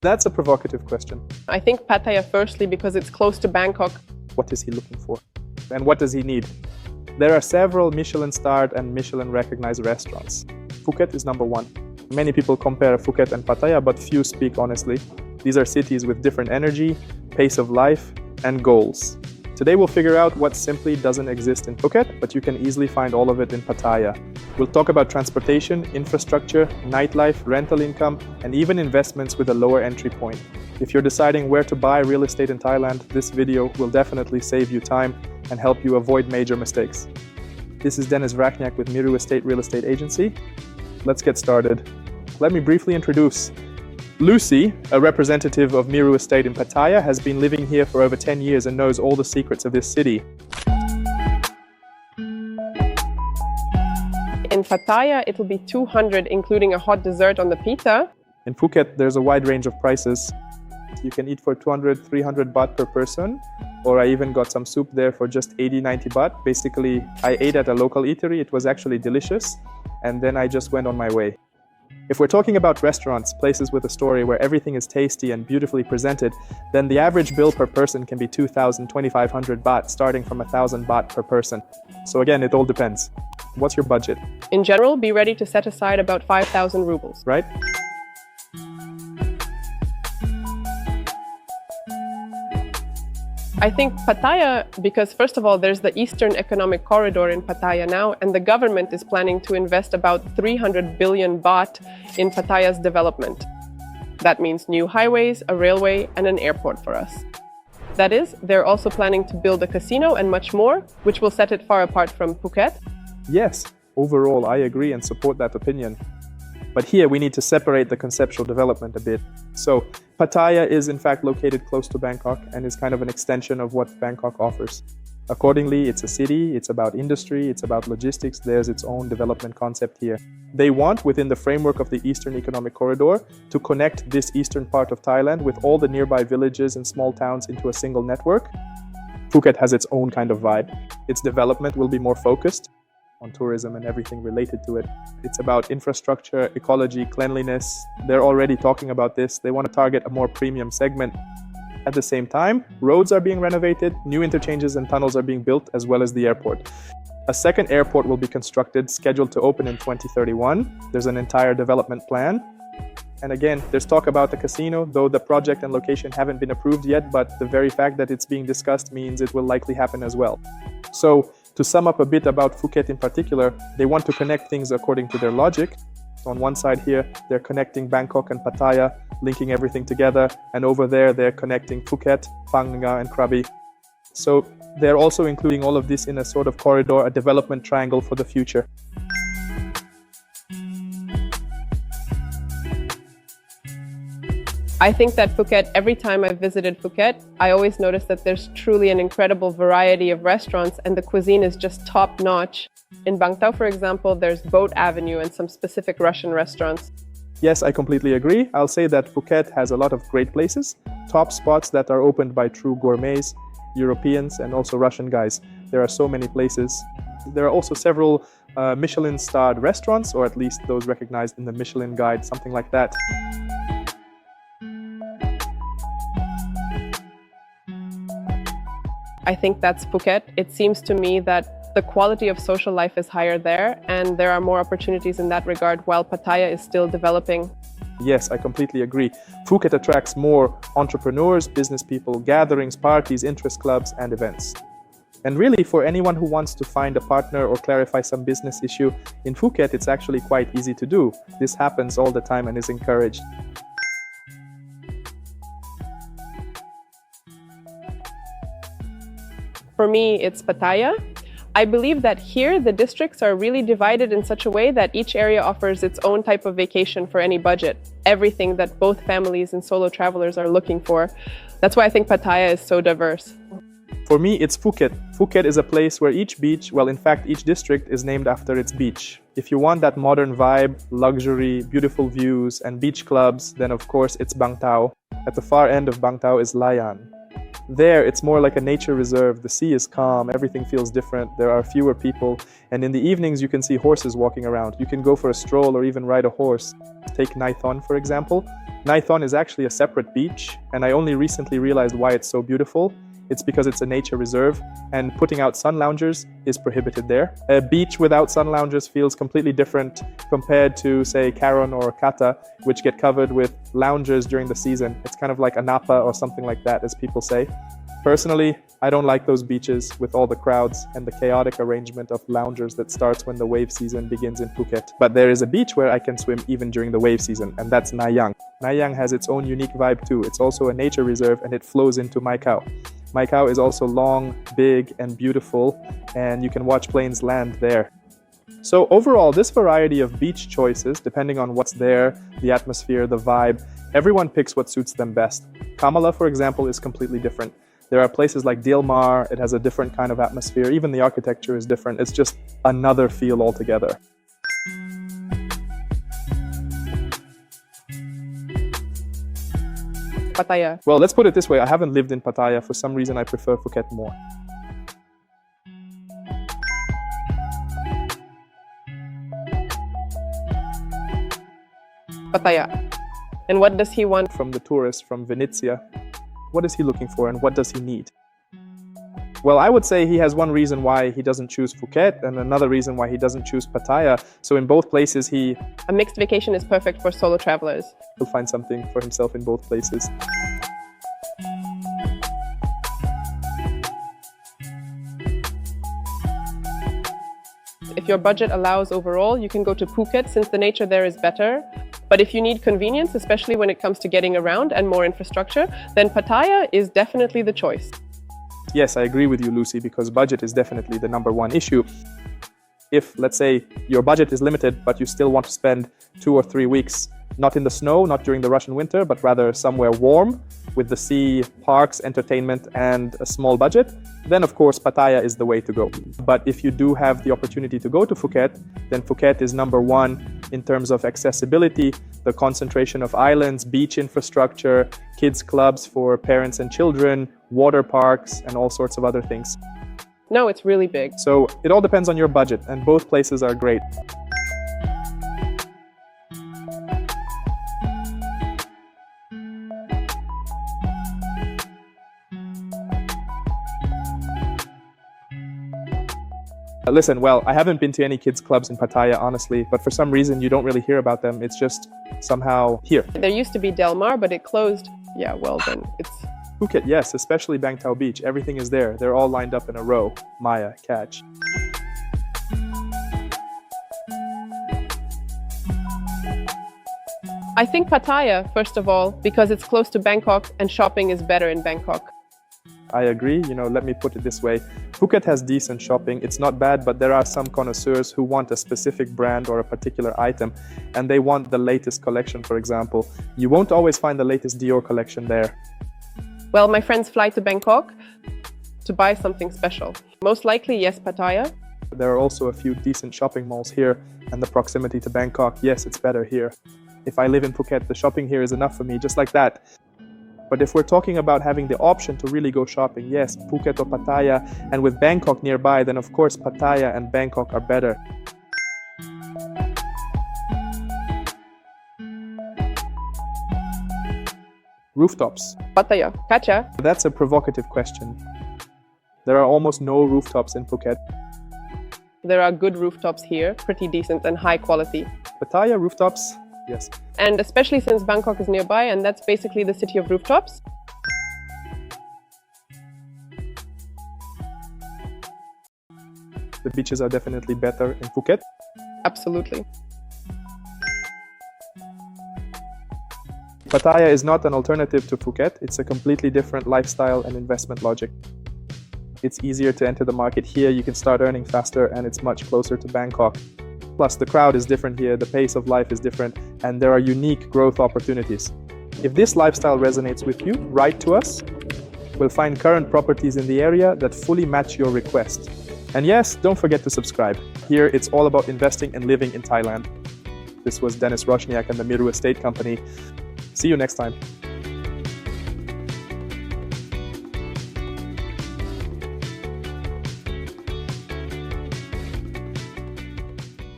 That's a provocative question. I think Pattaya firstly because it's close to Bangkok. What is he looking for? And what does he need? There are several Michelin-starred and Michelin-recognized restaurants. Phuket is number one. Many people compare Phuket and Pattaya, but few speak honestly. These are cities with different energy, pace of life, and goals. Today we'll figure out what simply doesn't exist in Phuket, but you can easily find all of it in Pattaya. We'll talk about transportation, infrastructure, nightlife, rental income, and even investments with a lower entry point. If you're deciding where to buy real estate in Thailand, this video will definitely save you time and help you avoid major mistakes. This is Dennis Vrakniak with Miru Estate Real Estate Agency. Let's get started. Let me briefly introduce Lucy, a representative of Miru Estate in Pattaya, has been living here for over 10 years and knows all the secrets of this city. In Pattaya, it'll be 200, including a hot dessert on the pita. In Phuket, there's a wide range of prices. You can eat for 200, 300 baht per person, or I even got some soup there for just 80, 90 baht. Basically, I ate at a local eatery. It was actually delicious, and then I just went on my way. If we're talking about restaurants, places with a story where everything is tasty and beautifully presented, then the average bill per person can be 2,000, 2,500 baht, starting from 1,000 baht per person. So again, it all depends. What's your budget? In general, be ready to set aside about 5,000 rubles. Right? I think Pattaya, because first of all, there's the Eastern Economic Corridor in Pattaya now, and the government is planning to invest about 300 billion baht in Pattaya's development. That means new highways, a railway, and an airport for us. That is, they're also planning to build a casino and much more, which will set it far apart from Phuket. Yes, overall, I agree and support that opinion. But here we need to separate the conceptual development a bit. So Pattaya is in fact located close to Bangkok and is kind of an extension of what Bangkok offers. Accordingly, it's a city, it's about industry, it's about logistics, there's its own development concept here. They want, within the framework of the Eastern Economic Corridor, to connect this eastern part of Thailand with all the nearby villages and small towns into a single network. Phuket has its own kind of vibe. Its development will be more focused on tourism and everything related to it. It's about infrastructure, ecology, cleanliness. They're already talking about this. They want to target a more premium segment. At the same time, roads are being renovated, new interchanges and tunnels are being built, as well as the airport. A second airport will be constructed, scheduled to open in 2031. There's an entire development plan. And again, there's talk about the casino, though the project and location haven't been approved yet, but the very fact that it's being discussed means it will likely happen as well. So, to sum up a bit about Phuket in particular, they want to connect things according to their logic. On one side here, they're connecting Bangkok and Pattaya, linking everything together, and over there, they're connecting Phuket, Phang Nga, and Krabi. So they're also including all of this in a sort of corridor, a development triangle for the future. I think that Phuket, every time I've visited Phuket, I always notice that there's truly an incredible variety of restaurants and the cuisine is just top-notch. In Bang Tao, for example, there's Boat Avenue and some specific Russian restaurants. Yes, I completely agree. I'll say that Phuket has a lot of great places, top spots that are opened by true gourmets, Europeans, and also Russian guys. There are so many places. There are also several Michelin-starred restaurants, or at least those recognized in the Michelin Guide, something like that. I think that's Phuket. It seems to me that the quality of social life is higher there and there are more opportunities in that regard while Pattaya is still developing. Yes, I completely agree. Phuket attracts more entrepreneurs, business people, gatherings, parties, interest clubs, and events. And really, for anyone who wants to find a partner or clarify some business issue, in Phuket it's actually quite easy to do. This happens all the time and is encouraged. For me, it's Pattaya. I believe that here the districts are really divided in such a way that each area offers its own type of vacation for any budget. Everything that both families and solo travelers are looking for. That's why I think Pattaya is so diverse. For me, it's Phuket. Phuket is a place where each beach, well, in fact, each district is named after its beach. If you want that modern vibe, luxury, beautiful views, and beach clubs, then of course it's Bang Tao. At the far end of Bang Tao is Layan. There, it's more like a nature reserve. The sea is calm, everything feels different, there are fewer people, and in the evenings you can see horses walking around. You can go for a stroll or even ride a horse. Take Naithon, for example. Naithon is actually a separate beach, and I only recently realized why it's so beautiful. It's because it's a nature reserve, and putting out sun loungers is prohibited there. A beach without sun loungers feels completely different compared to, say, Karon or Kata, which get covered with loungers during the season. It's kind of like a Napa or something like that, as people say. Personally, I don't like those beaches with all the crowds and the chaotic arrangement of loungers that starts when the wave season begins in Phuket. But there is a beach where I can swim even during the wave season, and that's Nai Yang. Nai Yang has its own unique vibe too. It's also a nature reserve, and it flows into Mai Khao. Mai Khao is also long, big, and beautiful, and you can watch planes land there. So overall, this variety of beach choices, depending on what's there, the atmosphere, the vibe, everyone picks what suits them best. Kamala, for example, is completely different. There are places like Dilmar, it has a different kind of atmosphere, even the architecture is different. It's just another feel altogether. Pattaya. Well, let's put it this way, I haven't lived in Pattaya. For some reason, I prefer Phuket more. Pattaya. And what does he want? From the tourist from Venezia, what is he looking for and what does he need? Well, I would say he has one reason why he doesn't choose Phuket and another reason why he doesn't choose Pattaya. So in both places, A mixed vacation is perfect for solo travelers. he'll find something for himself in both places. If your budget allows overall, you can go to Phuket since the nature there is better. But if you need convenience, especially when it comes to getting around and more infrastructure, then Pattaya is definitely the choice. Yes, I agree with you, Lucy, because budget is definitely the number one issue. If, let's say, your budget is limited, but you still want to spend 2 or 3 weeks, not in the snow, not during the Russian winter, but rather somewhere warm, with the sea, parks, entertainment, and a small budget, then of course Pattaya is the way to go. But if you do have the opportunity to go to Phuket, then Phuket is number one in terms of accessibility, the concentration of islands, beach infrastructure, kids clubs for parents and children, water parks, and all sorts of other things. No, it's really big. So it all depends on your budget, and both places are great. Listen, well, I haven't been to any kids clubs in Pattaya, honestly, but for some reason you don't really hear about them. It's just somehow here. There used to be Del Mar, but it closed. Yeah, well then, it's... Phuket, yes, especially Bang Tao Beach. Everything is there. They're all lined up in a row. Maya, catch. I think Pattaya, first of all, because it's close to Bangkok and shopping is better in Bangkok. I agree. Let me put it this way. Phuket has decent shopping. It's not bad, but there are some connoisseurs who want a specific brand or a particular item, and they want the latest collection, for example. You won't always find the latest Dior collection there. Well, my friends fly to Bangkok to buy something special. Most likely, yes, Pattaya. There are also a few decent shopping malls here, and the proximity to Bangkok, yes, it's better here. If I live in Phuket, the shopping here is enough for me, just like that. But if we're talking about having the option to really go shopping, yes, Phuket or Pattaya, and with Bangkok nearby, then of course Pattaya and Bangkok are better. Rooftops. Pattaya. Kacha. That's a provocative question. There are almost no rooftops in Phuket. There are good rooftops here, pretty decent and high quality. Pattaya rooftops, yes. And especially since Bangkok is nearby, and that's basically the city of rooftops. The beaches are definitely better in Phuket. Absolutely. Pattaya is not an alternative to Phuket. It's a completely different lifestyle and investment logic. It's easier to enter the market here, you can start earning faster, and it's much closer to Bangkok. Plus, the crowd is different here, the pace of life is different, and there are unique growth opportunities. If this lifestyle resonates with you, write to us. We'll find current properties in the area that fully match your request. And yes, don't forget to subscribe. Here, it's all about investing and living in Thailand. This was Dennis Roshniak and the Miru Estate Company. See you next time.